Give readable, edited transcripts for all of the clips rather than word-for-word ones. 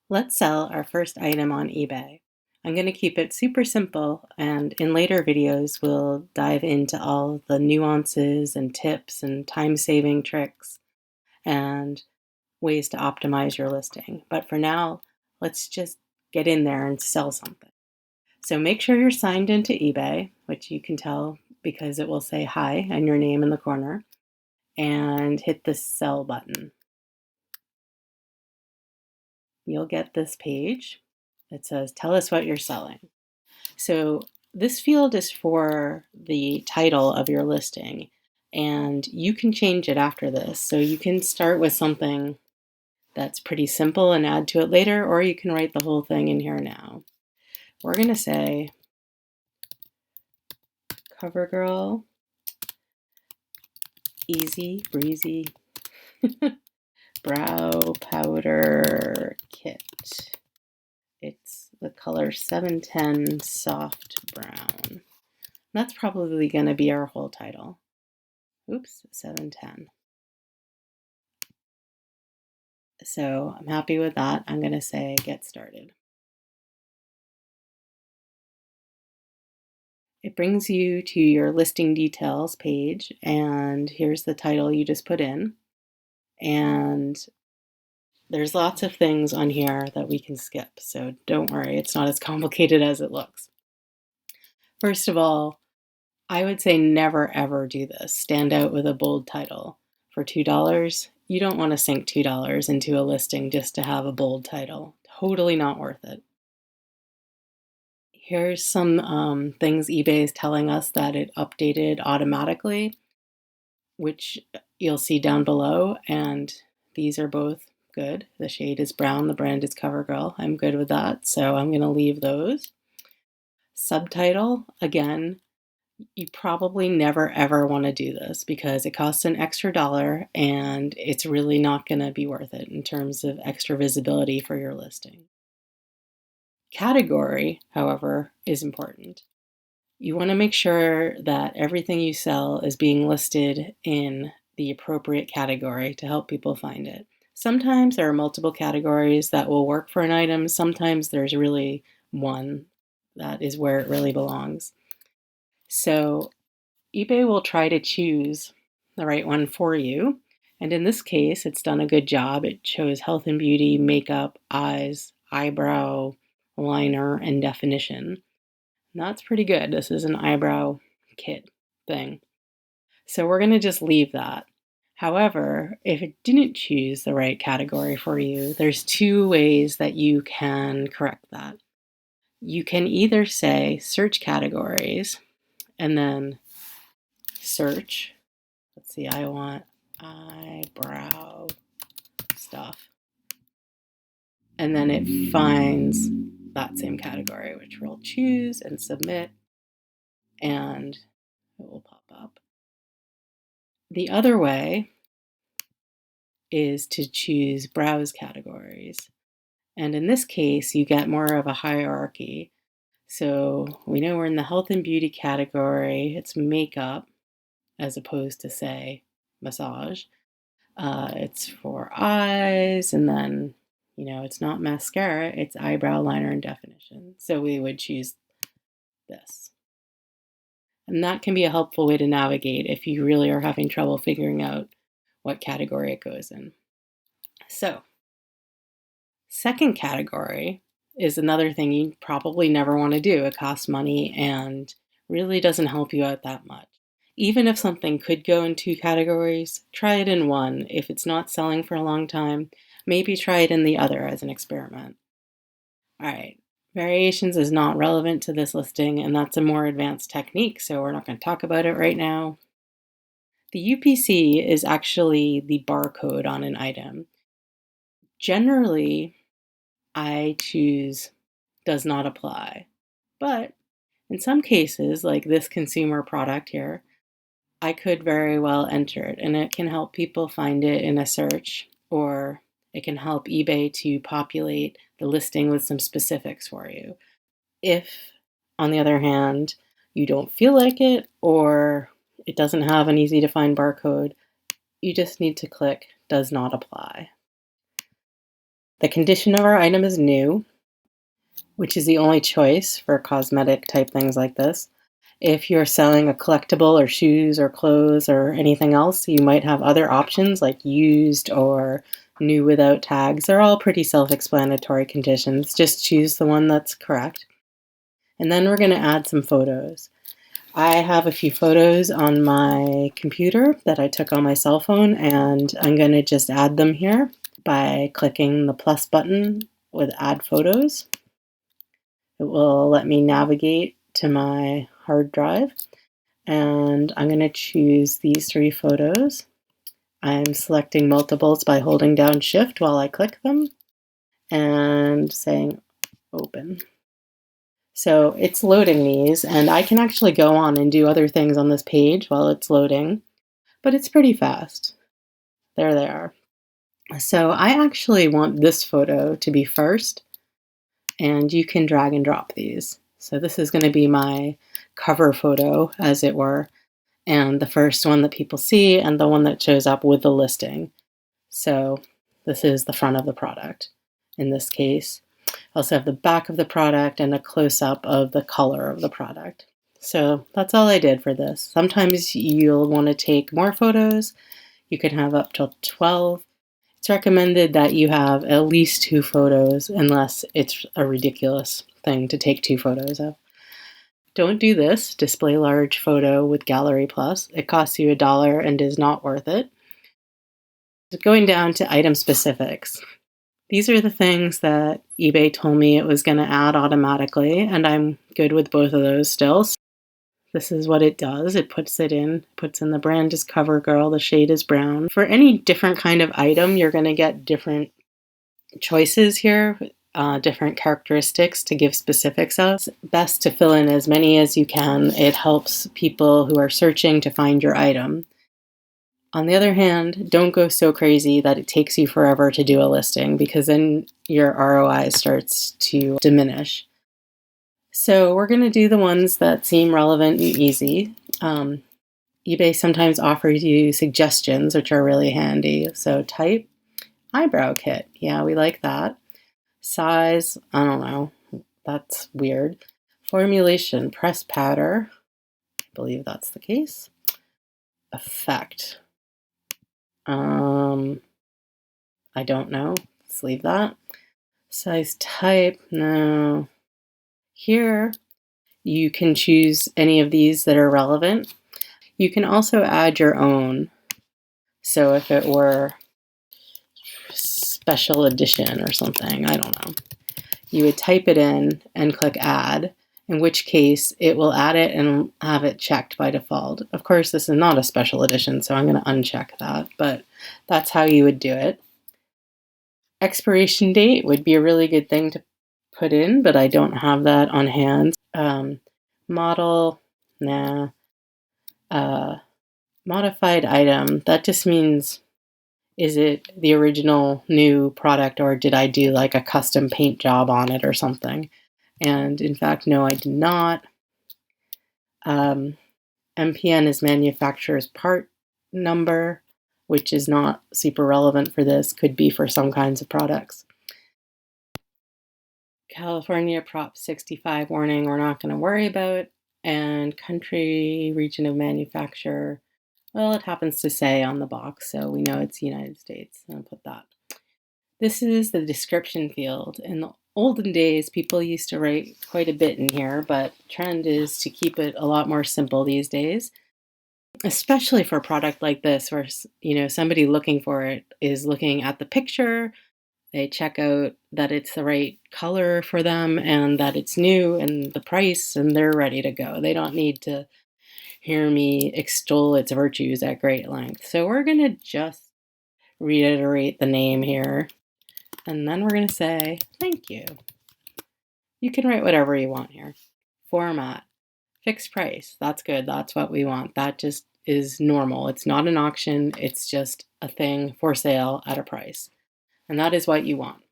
Let's sell our first item on eBay. I'm going to keep it super simple, and in later videos, we'll dive into all the nuances and tips and time-saving tricks and ways to optimize your listing. But for now, let's just get in there and sell something. So make sure you're signed into eBay, which you can tell because it will say hi and your name in the corner, and hit the sell button. You'll get this page that says, tell us what you're selling. So this field is for the title of your listing, and you can change it after this. So you can start with something that's pretty simple and add to it later, or you can write the whole thing in here now. We're going to say CoverGirl Easy Breezy Brow Powder Kit. It's the color 710 Soft Brown. That's probably going to be our whole title. Oops, 710. So I'm happy with that. I'm going to say get started. It brings you to your listing details page, and here's the title you just put in. And there's lots of things on here that we can skip, so don't worry, it's not as complicated as it looks. First of all, I would say never ever do this. Stand out with a bold title. For $2, you don't want to sink $2 into a listing just to have a bold title. Totally not worth it. Here's some things eBay is telling us that it updated automatically, which you'll see down below, and these are both good. The shade is brown, the brand is CoverGirl. I'm good with that, so I'm going to leave those. Subtitle, again, you probably never ever want to do this because it costs an extra dollar and it's really not going to be worth it in terms of extra visibility for your listing. Category, however, is important. You want to make sure that everything you sell is being listed in the appropriate category to help people find it. Sometimes there are multiple categories that will work for an item. Sometimes there's really one that is where it really belongs. So eBay will try to choose the right one for you. And in this case, it's done a good job. It shows health and beauty, makeup, eyes, eyebrow, liner, and definition. And that's pretty good. This is an eyebrow kit thing. So we're going to just leave that. However, if it didn't choose the right category for you, there's two ways that you can correct that. You can either say search categories and then search. Let's see, I want eyebrow stuff. And then it finds that same category, which we'll choose and submit, and it will pop up. The other way is to choose browse categories. And in this case, you get more of a hierarchy. So we know we're in the health and beauty category. It's makeup as opposed to, say, massage. It's for eyes, and then, it's not mascara, it's eyebrow liner and definition. So we would choose this. And that can be a helpful way to navigate if you really are having trouble figuring out what category it goes in. So, second category is another thing you probably never want to do. It costs money and really doesn't help you out that much. Even if something could go in two categories, try it in one. If it's not selling for a long time, maybe try it in the other as an experiment. All right, variations is not relevant to this listing, and that's a more advanced technique, so we're not going to talk about it right now. The UPC is actually the barcode on an item. Generally, I choose does not apply, but in some cases, like this consumer product here, I could very well enter it, and it can help people find it in a search, or it can help eBay to populate the listing with some specifics for you. If, on the other hand, you don't feel like it, or it doesn't have an easy to find barcode, you just need to click does not apply. The condition of our item is new, which is the only choice for cosmetic type things like this. If you're selling a collectible or shoes or clothes or anything else, you might have other options like used or new without tags. They're all pretty self-explanatory conditions. Just choose the one that's correct. And then we're going to add some photos. I have a few photos on my computer that I took on my cell phone, and I'm going to just add them here by clicking the plus button with Add Photos. It will let me navigate to my hard drive, and I'm going to choose these 3 photos. I'm selecting multiples by holding down Shift while I click them and saying Open. So it's loading these, and I can actually go on and do other things on this page while it's loading, but it's pretty fast. There they are. So I actually want this photo to be first, and you can drag and drop these. So this is going to be my cover photo, as it were, and the first one that people see and the one that shows up with the listing. So this is the front of the product in this case. I also have the back of the product and a close-up of the color of the product. So that's all I did for this. Sometimes you'll want to take more photos. You can have up to 12. It's recommended that you have at least 2 photos unless it's a ridiculous thing to take 2 photos of. Don't do this, display large photo with Gallery Plus. It costs you $1 and is not worth it. Going down to item specifics. These are the things that eBay told me it was going to add automatically, and I'm good with both of those still. This is what it does. It puts in the brand is CoverGirl, the shade is brown. For any different kind of item, you're going to get different choices here, different characteristics to give specifics of. It's best to fill in as many as you can. It helps people who are searching to find your item. On the other hand, don't go so crazy that it takes you forever to do a listing, because then your ROI starts to diminish. So we're going to do the ones that seem relevant and easy. eBay sometimes offers you suggestions, which are really handy. So type, eyebrow kit. Yeah, we like that. Size, I don't know. That's weird. Formulation, press powder. I believe that's the case. Effect. I don't know. Let's leave that. Size type, no. Here, you can choose any of these that are relevant. You can also add your own. So if it were special edition or something, I don't know, you would type it in and click add, in which case it will add it and have it checked by default. Of course, this is not a special edition, so I'm going to uncheck that, but that's how you would do it. Expiration date would be a really good thing to put in, but I don't have that on hand. Model, nah. Modified item, that just means, is it the original new product, or did I do like a custom paint job on it or something? And in fact, no, I did not. MPN is manufacturer's part number, which is not super relevant for this, could be for some kinds of products. California Prop 65 warning, we're not going to worry about. And country, region of manufacturer, well, it happens to say on the box, so we know it's United States. I'll put that. This is the description field. In the olden days, people used to write quite a bit in here, but trend is to keep it a lot more simple these days, especially for a product like this, where somebody looking for it is looking at the picture. They check out that it's the right color for them and that it's new and the price, and they're ready to go. They don't need to hear me extol its virtues at great length. So we're going to just reiterate the name here, and then we're going to say thank you. You can write whatever you want here. Format, fixed price. That's good. That's what we want. That just is normal. It's not an auction. It's just a thing for sale at a price. And that is what you want.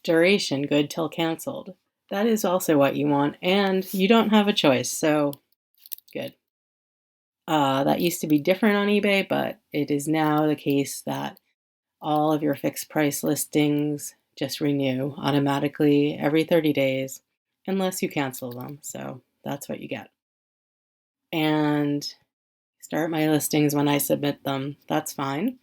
Duration, good till canceled. That is also what you want, and you don't have a choice, so good. That used to be different on eBay, but it is now the case that all of your fixed price listings just renew automatically every 30 days unless you cancel them. So that's what you get. And start my listings when I submit them. That's fine.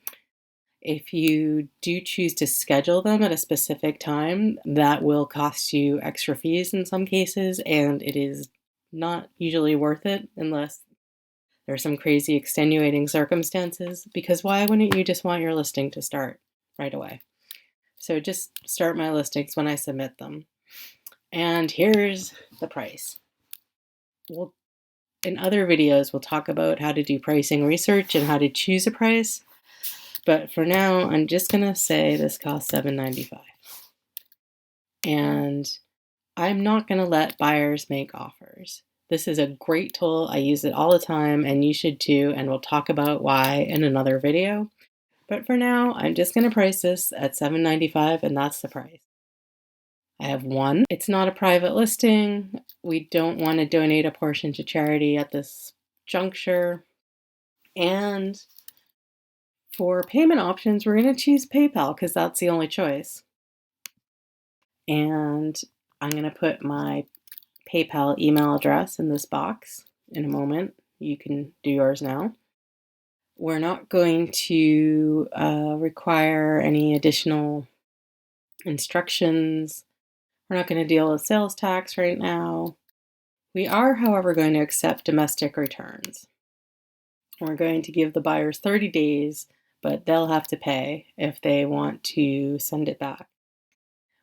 If you do choose to schedule them at a specific time, that will cost you extra fees in some cases, and it is not usually worth it unless there's some crazy extenuating circumstances, because why wouldn't you just want your listing to start right away? So just start my listings when I submit them. And here's the price. In other videos, we'll talk about how to do pricing research and how to choose a price. But for now, I'm just going to say this costs $7.95. And I'm not going to let buyers make offers. This is a great tool. I use it all the time, and you should too, and we'll talk about why in another video. But for now, I'm just going to price this at $7.95, and that's the price. I have one. It's not a private listing. We don't want to donate a portion to charity at this juncture. And for payment options, we're going to choose PayPal because that's the only choice. And I'm going to put my PayPal email address in this box in a moment. You can do yours now. We're not going to require any additional instructions. We're not going to deal with sales tax right now. We are, however, going to accept domestic returns. We're going to give the buyers 30 days, but they'll have to pay if they want to send it back.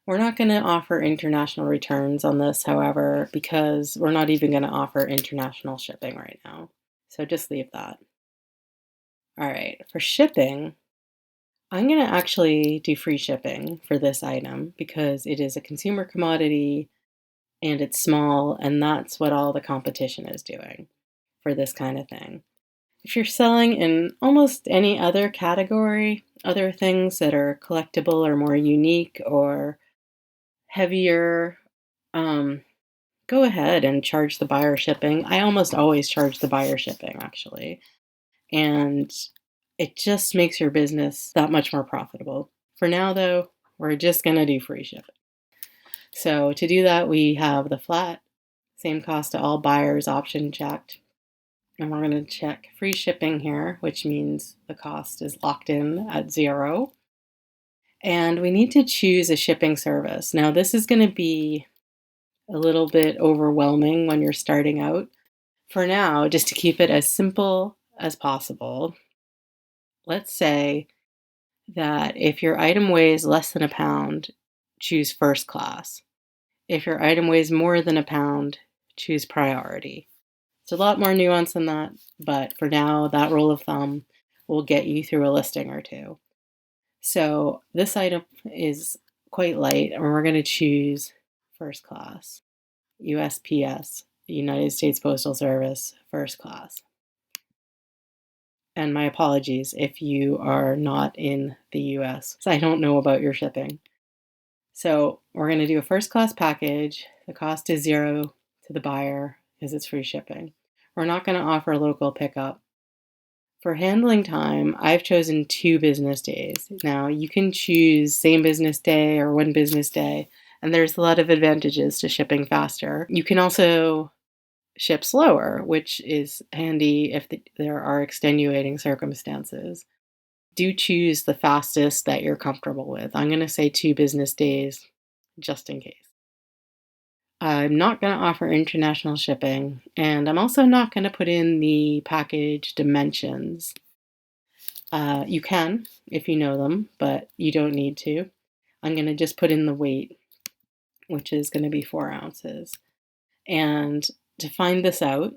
We're not going to offer international returns on this, however, because we're not even going to offer international shipping right now. So just leave that. All right, for shipping, I'm going to actually do free shipping for this item because it is a consumer commodity and it's small, and that's what all the competition is doing for this kind of thing. If you're selling in almost any other category, other things that are collectible or more unique or heavier, go ahead and charge the buyer shipping. I almost always charge the buyer shipping, actually. And it just makes your business that much more profitable. For now, though, we're just going to do free shipping. So to do that, we have the flat, same cost to all buyers option checked. And we're going to check free shipping here, which means the cost is locked in at 0. And we need to choose a shipping service. Now, this is going to be a little bit overwhelming when you're starting out. For now, just to keep it as simple as possible, let's say that if your item weighs less than a pound, choose first class. If your item weighs more than a pound, choose priority. It's a lot more nuance than that, but for now, that rule of thumb will get you through a listing or two. So this item is quite light, and we're going to choose first class. USPS, United States Postal Service, first class. And my apologies if you are not in the US, so I don't know about your shipping. So we're going to do a first class package. The cost is 0 to the buyer because it's free shipping. We're not going to offer local pickup. For handling time, I've chosen 2 business days. Now, you can choose same business day or 1 business day, and there's a lot of advantages to shipping faster. You can also ship slower, which is handy if there are extenuating circumstances. Do choose the fastest that you're comfortable with. I'm going to say 2 business days just in case. I'm not going to offer international shipping, and I'm also not going to put in the package dimensions. You can if you know them, but you don't need to. I'm going to just put in the weight, which is going to be 4 ounces. And to find this out,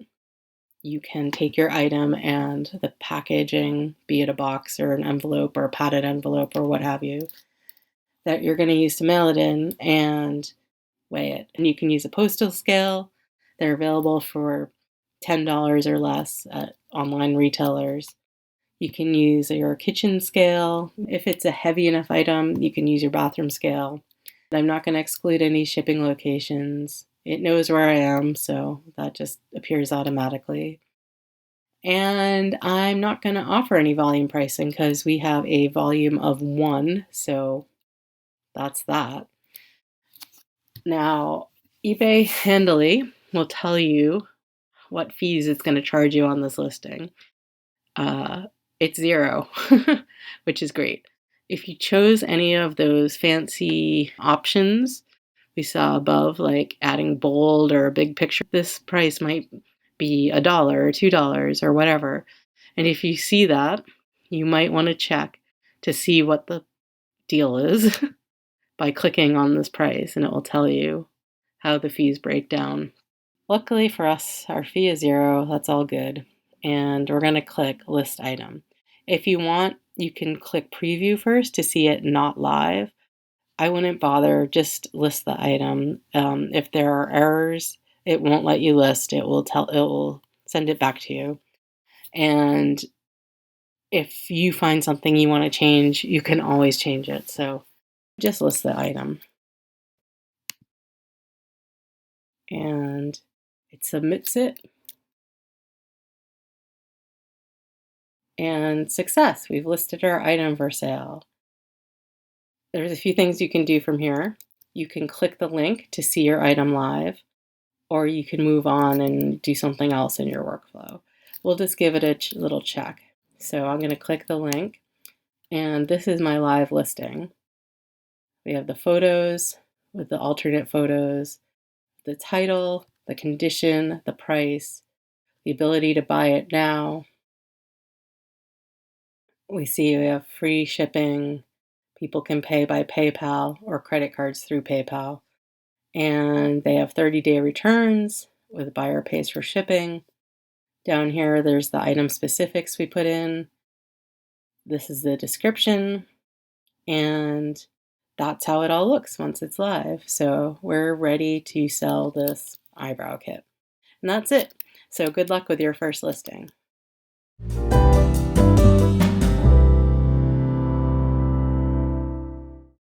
you can take your item and the packaging, be it a box or an envelope or a padded envelope or what have you, that you're going to use to mail it in, and weigh it. And you can use a postal scale. They're available for $10 or less at online retailers. You can use your kitchen scale. If it's a heavy enough item, you can use your bathroom scale. I'm not going to exclude any shipping locations. It knows where I am, so that just appears automatically. And I'm not going to offer any volume pricing because we have a volume of 1, so that's that. Now, eBay Handily will tell you what fees it's going to charge you on this listing. Uh, it's 0, which is great. If you chose any of those fancy options we saw above, like adding bold or a big picture, this price might be $1 or $2 or whatever. And if you see that, you might want to check to see what the deal is by clicking on this price, and it will tell you how the fees break down. Luckily for us, our fee is 0. That's all good. And we're going to click List Item. If you want, you can click Preview first to see it not live. I wouldn't bother, just list the item. If there are errors, it won't let you list. It will send it back to you. And if you find something you want to change, you can always change it. So just list the item. And it submits it. And success, we've listed our item for sale. There's a few things you can do from here. You can click the link to see your item live, or you can move on and do something else in your workflow. We'll just give it a little check. So I'm going to click the link, and this is my live listing. We have the photos with the alternate photos, the title, the condition, the price, the ability to buy it now. We see we have free shipping. People can pay by PayPal or credit cards through PayPal. And they have 30-day returns with buyer pays for shipping. Down here, there's the item specifics we put in. This is the description. And that's how it all looks once it's live. So we're ready to sell this eyebrow kit. And that's it. So good luck with your first listing.